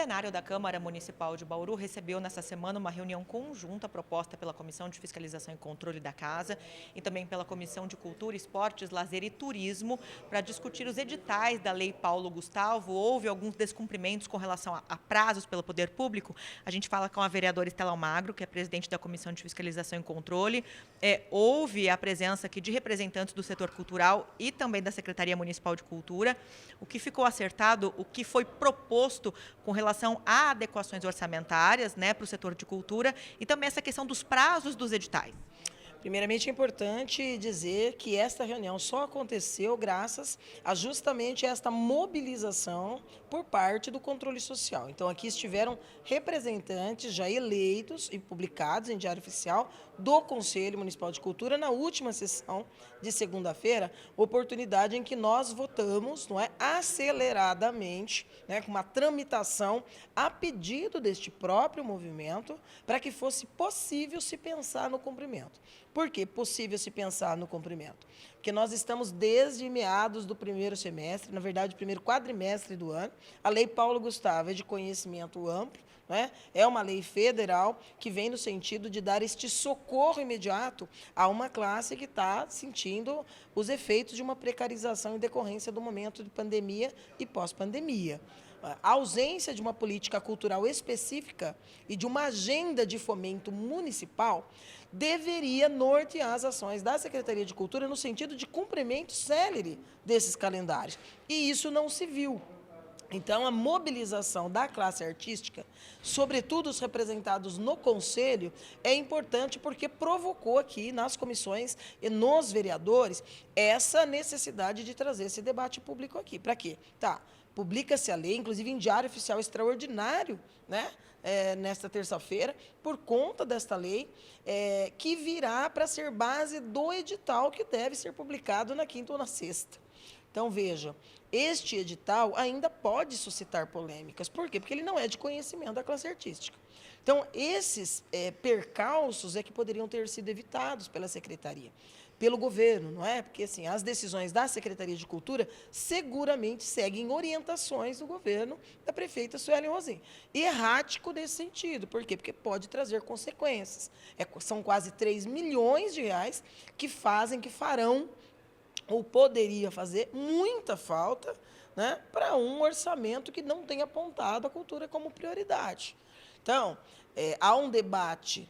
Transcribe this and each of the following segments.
plenário da Câmara Municipal de Bauru recebeu nesta semana uma reunião conjunta proposta pela Comissão de Fiscalização e Controle da Casa e também pela Comissão de Cultura, Esportes, Lazer e Turismo para discutir os editais da Lei Paulo Gustavo. Houve alguns descumprimentos com relação a prazos pelo poder público. A gente fala com a vereadora Estela Almagro, que é presidente da Comissão de Fiscalização e Controle. Houve a presença aqui de representantes do setor cultural e também da Secretaria Municipal de Cultura. O que ficou acertado, o que foi proposto com relação a adequações orçamentárias, né, para o setor de cultura e também essa questão dos prazos dos editais. Primeiramente, é importante dizer que esta reunião só aconteceu graças a justamente esta mobilização por parte do controle social. Então, aqui estiveram representantes já eleitos e publicados em Diário Oficial do Conselho Municipal de Cultura na última sessão de segunda-feira, oportunidade em que nós votamos, não é, aceleradamente, né, com uma tramitação a pedido deste próprio movimento, para que fosse possível se pensar no cumprimento. Por que possível se pensar no cumprimento? Porque nós estamos desde meados do primeiro semestre, na verdade, primeiro quadrimestre do ano. A Lei Paulo Gustavo é de conhecimento amplo, né? É uma lei federal que vem no sentido de dar este socorro imediato a uma classe que está sentindo os efeitos de uma precarização em decorrência do momento de pandemia e pós-pandemia. A ausência de uma política cultural específica e de uma agenda de fomento municipal deveria nortear as ações da Secretaria de Cultura no sentido de cumprimento célere desses calendários. E isso não se viu. Então, a mobilização da classe artística, sobretudo os representados no Conselho, é importante porque provocou aqui nas comissões e nos vereadores essa necessidade de trazer esse debate público aqui. Para quê? Publica-se a lei, inclusive em Diário Oficial Extraordinário, né, nesta terça-feira, por conta desta lei, que virá para ser base do edital que deve ser publicado na quinta ou na sexta. Então, veja, este edital ainda pode suscitar polêmicas. Por quê? Porque ele não é de conhecimento da classe artística. Então, esses percalços é que poderiam ter sido evitados pela Secretaria, pelo governo, não é? Porque, assim, as decisões da Secretaria de Cultura seguramente seguem orientações do governo da prefeita Suelen Rosim. E errático nesse sentido. Por quê? Porque pode trazer consequências. São quase 3 milhões de reais que farão ou poderia fazer muita falta, né, para um orçamento que não tem apontado a cultura como prioridade. Então, há um debate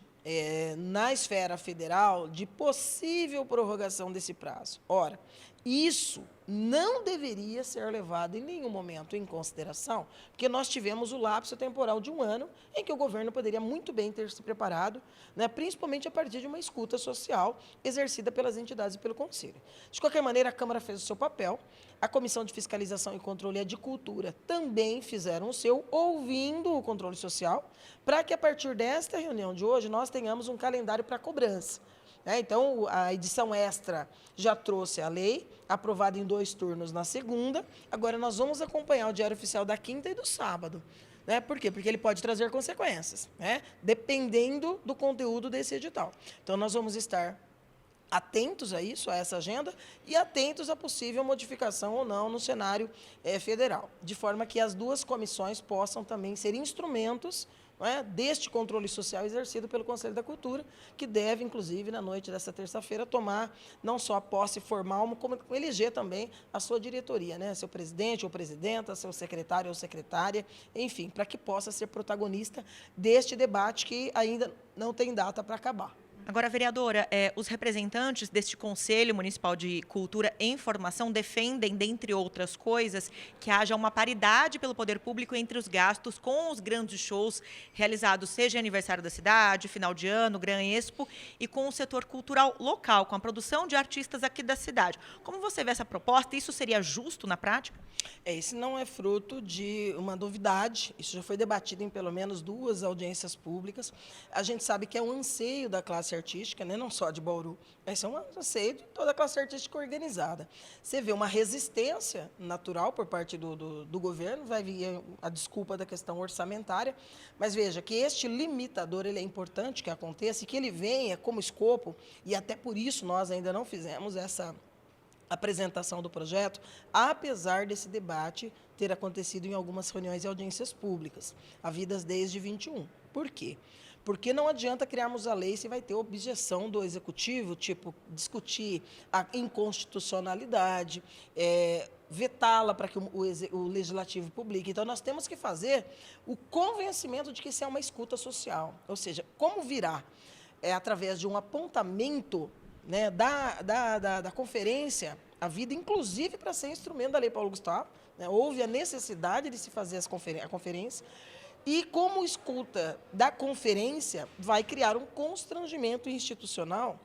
na esfera federal de possível prorrogação desse prazo. Ora, isso não deveria ser levado em nenhum momento em consideração, porque nós tivemos o lapso temporal de um ano em que o governo poderia muito bem ter se preparado, né, principalmente a partir de uma escuta social exercida pelas entidades e pelo Conselho. De qualquer maneira, a Câmara fez o seu papel, a Comissão de Fiscalização e Controle e a de Cultura também fizeram o seu, ouvindo o controle social, para que a partir desta reunião de hoje nós tenhamos um calendário para cobrança. Então, a edição extra já trouxe a lei, aprovada em 2 turnos na segunda. Agora, nós vamos acompanhar o Diário Oficial da quinta e do sábado. Por quê? Porque ele pode trazer consequências, dependendo do conteúdo desse edital. Então, nós vamos estar atentos a isso, a essa agenda, e atentos à possível modificação ou não no cenário federal, de forma que as duas comissões possam também ser instrumentos deste controle social exercido pelo Conselho da Cultura, que deve, inclusive, na noite desta terça-feira, tomar não só a posse formal, como eleger também a sua diretoria, seu presidente ou presidenta, seu secretário ou secretária, enfim, para que possa ser protagonista deste debate que ainda não tem data para acabar. Agora, vereadora, os representantes deste Conselho Municipal de Cultura e Informação defendem, dentre outras coisas, que haja uma paridade pelo poder público entre os gastos com os grandes shows realizados, seja em aniversário da cidade, final de ano, Gran Expo, e com o setor cultural local, com a produção de artistas aqui da cidade. Como você vê essa proposta? Isso seria justo na prática? Esse não é fruto de uma novidade, isso já foi debatido em pelo menos 2 audiências públicas. A gente sabe que é um anseio da classe artística, não só de Bauru, mas é um anseio de toda a classe artística organizada. Você vê uma resistência natural por parte do governo, vai vir a desculpa da questão orçamentária, mas veja que este limitador ele é importante que aconteça e que ele venha como escopo, e até por isso nós ainda não fizemos essa apresentação do projeto, apesar desse debate ter acontecido em algumas reuniões e audiências públicas, havidas desde 21. Por quê? Porque não adianta criarmos a lei se vai ter objeção do executivo, tipo, discutir a inconstitucionalidade, vetá-la para que o legislativo publique. Então, nós temos que fazer o convencimento de que isso é uma escuta social. Ou seja, como virá? Através de um apontamento, né, da conferência, a vida, inclusive para ser instrumento da Lei Paulo Gustavo, né, houve a necessidade de se fazer a conferência, e como escuta da conferência vai criar um constrangimento institucional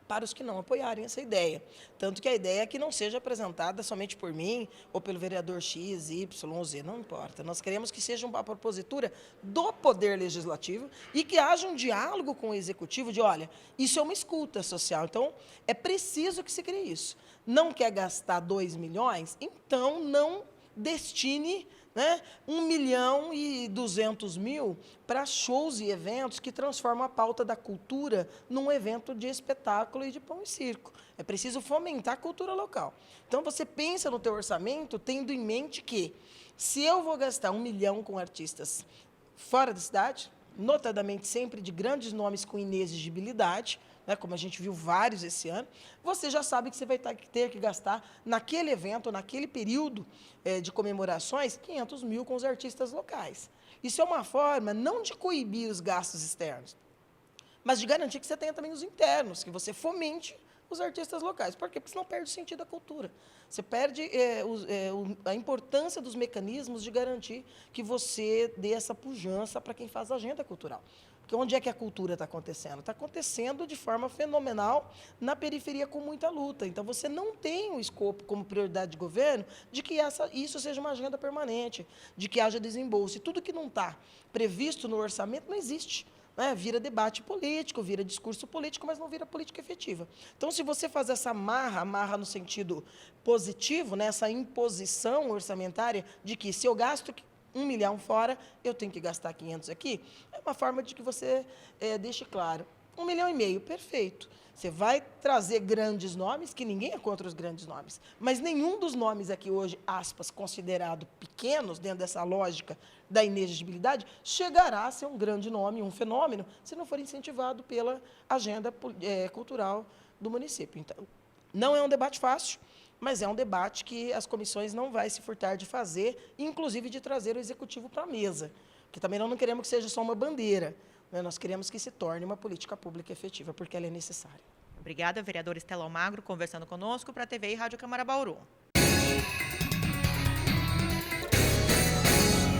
para os que não apoiarem essa ideia. Tanto que a ideia é que não seja apresentada somente por mim ou pelo vereador X, Y ou Z, não importa. Nós queremos que seja uma propositura do Poder Legislativo e que haja um diálogo com o Executivo de, olha, isso é uma escuta social, então é preciso que se crie isso. Não quer gastar 2 milhões? Então não destine, né, 1.200.000 para shows e eventos que transformam a pauta da cultura num evento de espetáculo e de pão e circo. É preciso fomentar a cultura local. Então, você pensa no teu orçamento tendo em mente que, se eu vou gastar 1 milhão com artistas fora da cidade, notadamente sempre de grandes nomes com inexigibilidade, né, como a gente viu vários esse ano, você já sabe que você vai ter que gastar naquele evento, naquele período de comemorações, 500 mil com os artistas locais. Isso é uma forma não de coibir os gastos externos, mas de garantir que você tenha também os internos, que você fomente os artistas locais. Por quê? Porque senão perde o sentido da cultura. Você perde a importância dos mecanismos de garantir que você dê essa pujança para quem faz a agenda cultural. Porque onde é que a cultura está acontecendo? Está acontecendo de forma fenomenal na periferia com muita luta. Então, você não tem o escopo como prioridade de governo de que isso seja uma agenda permanente, de que haja desembolso. E tudo que não está previsto no orçamento não existe. Né? Vira debate político, vira discurso político, mas não vira política efetiva. Então, se você faz essa amarra no sentido positivo, né? Essa imposição orçamentária de que se eu gasto 1 milhão fora, eu tenho que gastar 500 aqui, é uma forma de que você deixe claro. 1,5 milhão, perfeito. Você vai trazer grandes nomes, que ninguém é contra os grandes nomes, mas nenhum dos nomes aqui hoje, aspas, considerado pequenos, dentro dessa lógica da inexigibilidade, chegará a ser um grande nome, um fenômeno, se não for incentivado pela agenda cultural do município. Então, não é um debate fácil, mas é um debate que as comissões não vão se furtar de fazer, inclusive de trazer o executivo para a mesa, porque também nós não queremos que seja só uma bandeira, né? Nós queremos que se torne uma política pública efetiva, porque ela é necessária. Obrigada, vereadora Estela Almagro, conversando conosco para a TV e Rádio Câmara Bauru.